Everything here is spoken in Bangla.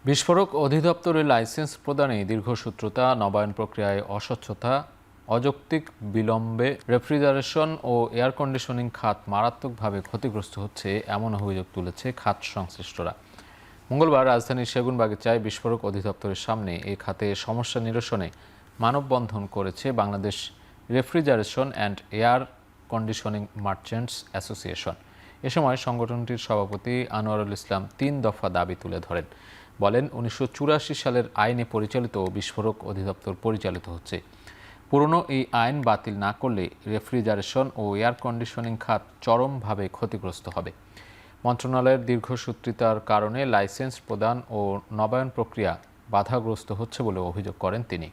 বিস্ফোরক অধিদপ্তরের লাইসেন্স প্রদানে দীর্ঘসূত্রতা, নবায়ন প্রক্রিয়ায় অস্বচ্ছতা, অযৌক্তিক বিলম্বে রেফ্রিজারেশন ও এয়ার কন্ডিশনিং খাত মারাত্মকভাবে ক্ষতিগ্রস্ত হচ্ছে এমন অভিযোগ তুলেছে খাত সংশ্লিষ্টরা। মঙ্গলবার রাজধানীর সেগুনবাগিচায় বিস্ফোরক অধিদপ্তরের সামনে এ খাতে সমস্যা নিরসনে মানববন্ধন করেছে Bangladesh refrigeration and air conditioning merchants association. এ সময় সংগঠনটির সভাপতি আনোয়ারুল ইসলাম ৩ দফা দাবি তুলে ধরেন। বলেন, ১৯৮৪ সালের আইনে পরিচালিত বিস্ফোরক অধিদপ্তর পরিচালিত হচ্ছে। পুরনো এই আইন বাতিল না করলে রেফ্রিজারেশন ও এয়ার কন্ডিশনিং খাত চরমভাবে ক্ষতিগ্রস্ত হবে। মন্ত্রণালয়ের দীর্ঘসূত্রিতার কারণে লাইসেন্স প্রদান ও নবায়ন প্রক্রিয়া বাধাগ্রস্ত হচ্ছে বলে অভিযোগ করেন তিনি।